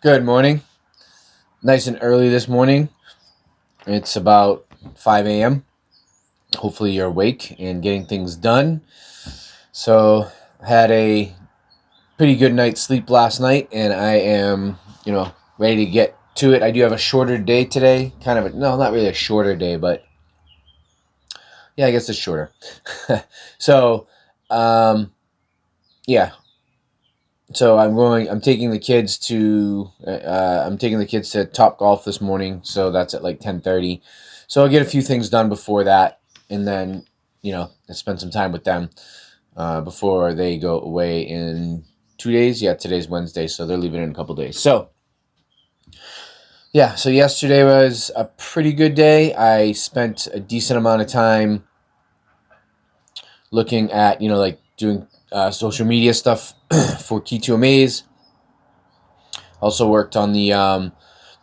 Good morning. Nice and early this morning. It's about 5 a.m. Hopefully you're awake and getting things done. So, I had a pretty good night's sleep last night, and I am, ready to get to it. I do have a shorter day today. No, not really a shorter day, but yeah, I guess it's shorter. so, um, yeah. So I'm taking the kids to Top Golf this morning. So that's at like 10:30. So I'll get a few things done before that, and then I spend some time with them before they go away in 2 days. Yeah, today's Wednesday, so they're leaving in a couple days. So yeah, so yesterday was a pretty good day. I spent a decent amount of time looking at like doing social media stuff for Key to Amaze. Also worked on the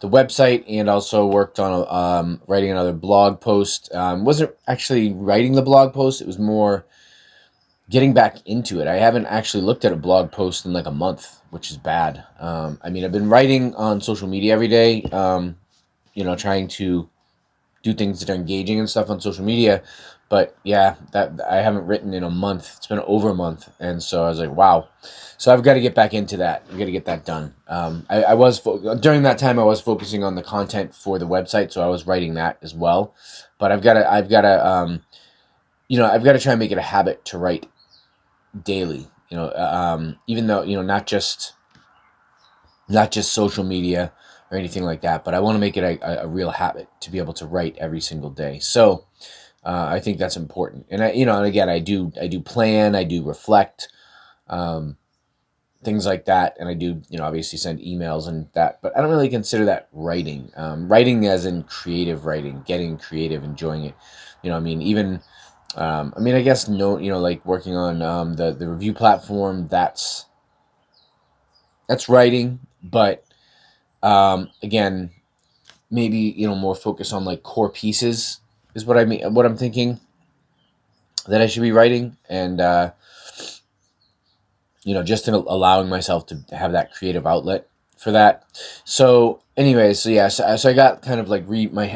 website, and also worked on writing another blog post. Wasn't actually writing the blog post; it was more getting back into it. I haven't actually looked at a blog post in like a month, which is bad. I mean, I've been writing on social media every day. Trying to do things that are engaging and stuff on social media. But yeah, that I haven't written in a month. It's been over a month, and so I was like, wow. So I've got to get back into that. I've got to get that done. During that time I was focusing on the content for the website, so I was writing that as well. But I've got to try and make it a habit to write daily. Even though not just social media or anything like that, but I want to make it a real habit to be able to write every single day. So I think that's important. And and again, I do plan, I do reflect, um, things like that, and I do obviously send emails and that, but I don't really consider that writing. Writing as in creative writing, getting creative, enjoying it. I mean, even I guess no, like working on the review platform. That's writing, but again, maybe more focus on like core pieces is what I mean. What I'm thinking that I should be writing, and just in allowing myself to have that creative outlet for that. So, anyways, so yeah, so I got kind of like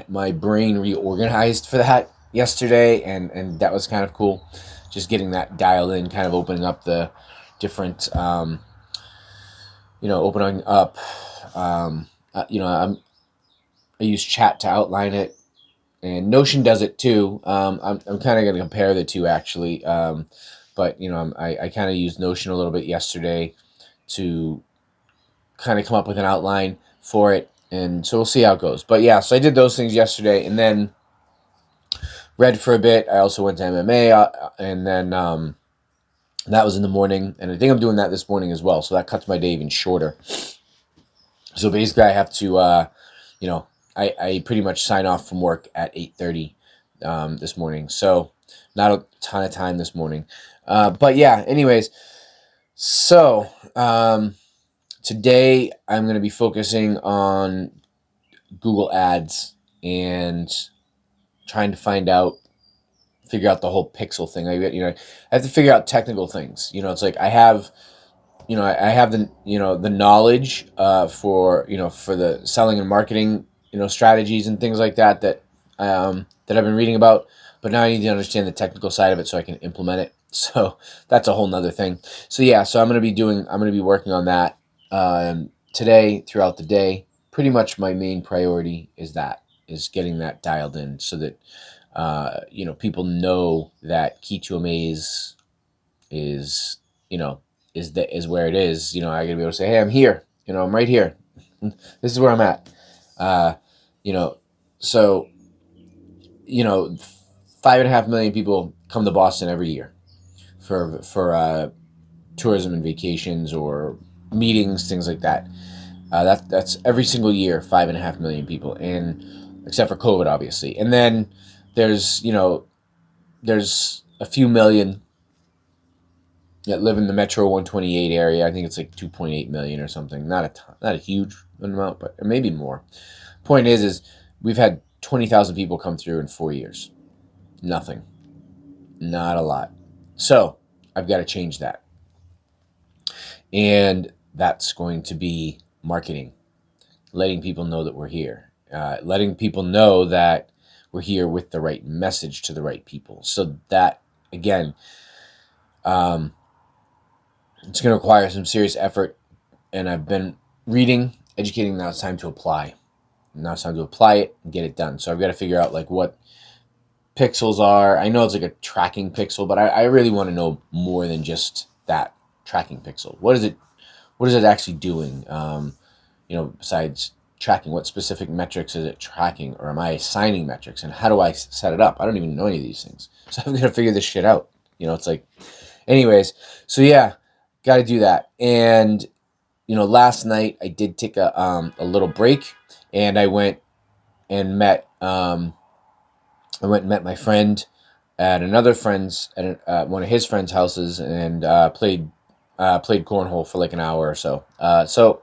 my brain reorganized for that yesterday, and that was kind of cool. Just getting that dialed in, kind of opening up the different, opening up. Um, I use chat to outline it, and Notion does it too. I'm kind of going to compare the two actually, but I kind of used Notion a little bit yesterday to kind of come up with an outline for it, and so we'll see how it goes. But yeah, so I did those things yesterday, and then read for a bit. I also went to MMA, and then that was in the morning, and I think I'm doing that this morning as well. So that cuts my day even shorter. So basically, I have to, you know, I pretty much sign off from work at 8:30 this morning. So not a ton of time this morning. But yeah, anyways, so today I'm going to be focusing on Google Ads and trying to figure out the whole pixel thing. I have to figure out technical things. It's like I have the knowledge for the selling and marketing strategies and things like that I've been reading about, but now I need to understand the technical side of it so I can implement it. So that's a whole nother thing. So yeah, so I'm gonna be working on that today throughout the day. Pretty much my main priority is getting that dialed in so that people know that Key to Amaze is you know is where it is. I gotta be able to say, hey, I'm here. I'm right here. This is where I'm at. Uh, you know, so you know, 5.5 million people come to Boston every year for tourism and vacations or meetings, things like that. That's every single year, 5.5 million people, and except for COVID, obviously. And then there's a few million that live in the Metro 128 area. I think it's like 2.8 million or something. Not a ton, not a huge amount, but maybe more. Point is we've had 20,000 people come through in 4 years. Nothing, not a lot. So I've got to change that, and that's going to be marketing. letting people know that we're here, letting people know that we're here with the right message to the right people. So that, again, um, it's going to require some serious effort. And I've been reading, educating. Now it's time to apply. Now it's time to apply it and get it done. So I've got to figure out like what pixels are. I know it's like a tracking pixel, but I really want to know more than just that tracking pixel. What is it? What is it actually doing? Besides tracking, what specific metrics is it tracking, or am I assigning metrics, and how do I set it up? I don't even know any of these things, so I've got to figure this shit out. It's like, anyways. So yeah, got to do that. And last night I did take a little break, and I went and met my friend at another friend's at one of his friends' houses, and played cornhole for like an hour or so. So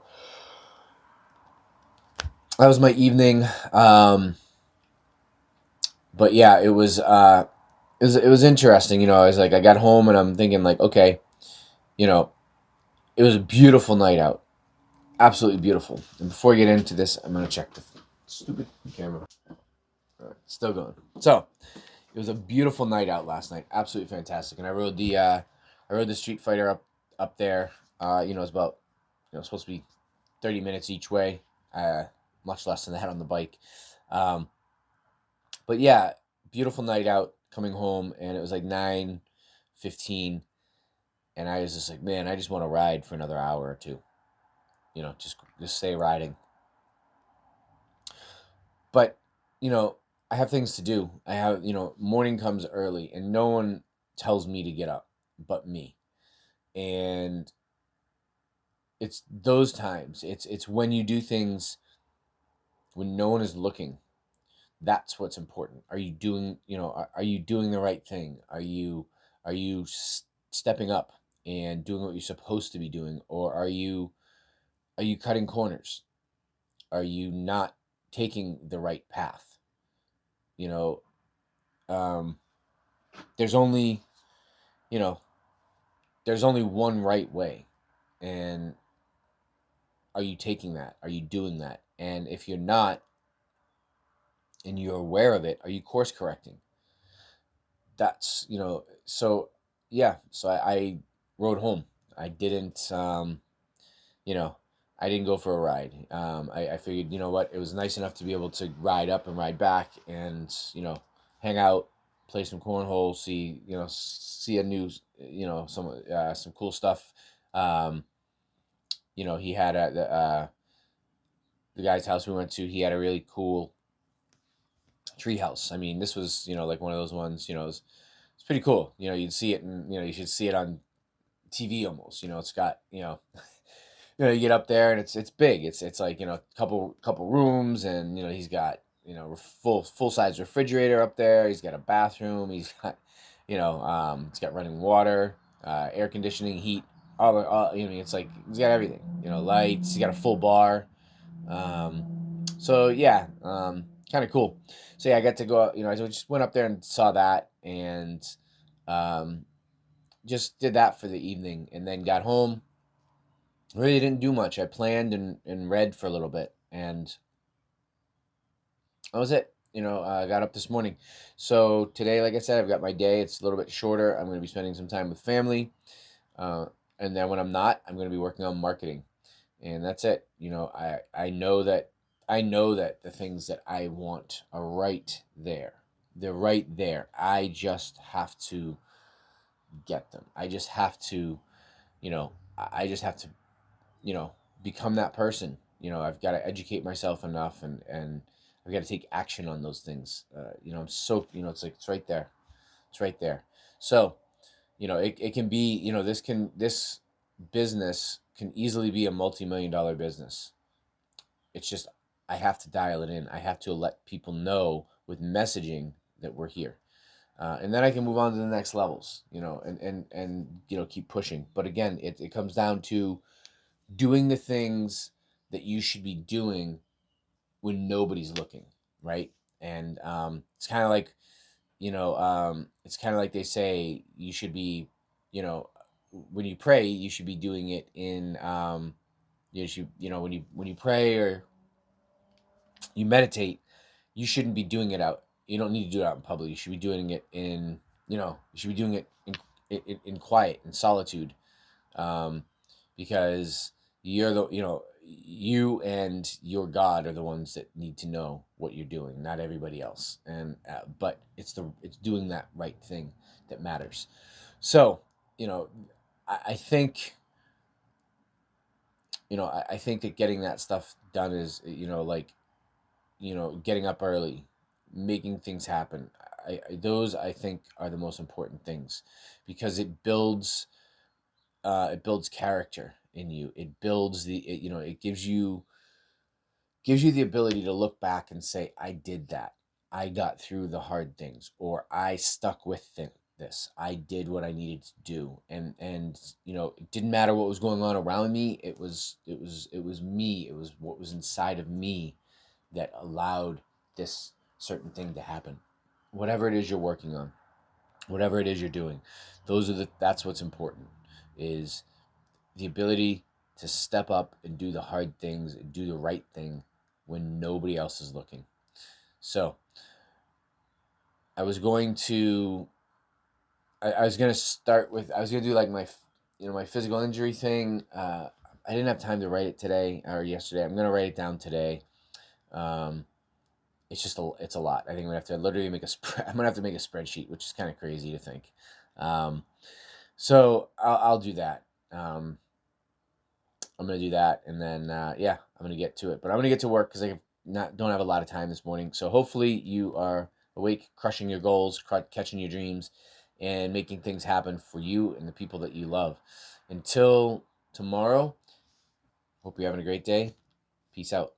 that was my evening. But yeah, it was interesting. I was like, I got home and I'm thinking like, okay, it was a beautiful night out, absolutely beautiful. And before I get into this, I'm gonna check the stupid camera. All right, still going. So it was a beautiful night out last night, absolutely fantastic. And I rode the Street Fighter up there. It's about supposed to be 30 minutes each way. Much less than that on the bike. Um, but yeah, beautiful night out. Coming home, and it was like 9:15, and I was just like, man, I just want to ride for another hour or two. Just stay riding. But I have things to do. I have morning comes early, and no one tells me to get up but me. And it's those times. It's when you do things when no one is looking. That's what's important. Are you doing are you doing the right thing? Are you stepping up and doing what you're supposed to be doing, or are you cutting corners? Are you not taking the right path? You know, um, there's only you know there's only one right way, and are you taking that? Are you doing that? And if you're not, and you're aware of it, are you course correcting? That's so yeah. So I rode home. I didn't you know I didn't go for a ride. I figured, what, it was nice enough to be able to ride up and ride back, and hang out, play some cornhole, see a new, some cool stuff. um he had the guy's house we went to. He had a really cool tree house. I mean, this was like one of those ones. It's pretty cool. You'd see it, and you should see it on TV almost. It's got you get up there, and it's big. It's like couple rooms, and he's got full size refrigerator up there. He's got a bathroom. He's got it's got running water, air conditioning, heat. It's like he's got everything. Lights. He's got a full bar. So yeah, kind of cool. So yeah, I got to go out. I just went up there and saw that, and um, just did that for the evening, and then got home. Really didn't do much. I planned and read for a little bit, and that was it. I got up this morning. So today, like I said, I've got my day. It's a little bit shorter. I'm going to be spending some time with family, uh, and then when I'm not, I'm going to be working on marketing, and that's it. I know that the things that I want are right there. They're right there. I just have to get them. I just have to, I just have to, you know, become that person. I've got to educate myself enough, and I've got to take action on those things. I'm so, it's like, it's right there. It's right there. So, it can be, this business can easily be a multi-million dollar business. It's just, I have to dial it in. I have to let people know with messaging that we're here. And then I can move on to the next levels, and keep pushing. But again, it comes down to doing the things that you should be doing when nobody's looking, right? And it's kind of like, it's kind of like they say you should be, you know, when you pray, you should be doing it in, when you pray, or you meditate, you shouldn't be doing it out. You don't need to do it out in public. You should be doing it in, you should be doing it in quiet, in solitude, um, because you and your God are the ones that need to know what you're doing, not everybody else. And but it's doing that right thing that matters. So, you know, I think I think that getting that stuff done is, like, getting up early, making things happen. Those, I think, are the most important things, because it builds character in you. It builds it gives you the ability to look back and say, I did that. I got through the hard things, or I stuck with this. I did what I needed to do, and it didn't matter what was going on around me. It was me. It was what was inside of me that allowed this certain thing to happen. Whatever it is you're working on, whatever it is you're doing, that's what's important, is the ability to step up and do the hard things and do the right thing when nobody else is looking. So I was going to I was going to start with, I was going to do like my physical injury thing. I didn't have time to write it today or yesterday. I'm going to write it down today. Um, it's a lot. I think I'm gonna have to literally I'm gonna have to make a spreadsheet, which is kind of crazy to think. Um, so I'll do that. I'm gonna do that, and then yeah, I'm gonna get to it. But I'm gonna get to work because I don't have a lot of time this morning. So hopefully you are awake, crushing your goals, catching your dreams, and making things happen for you and the people that you love. Until tomorrow, hope you're having a great day. Peace out.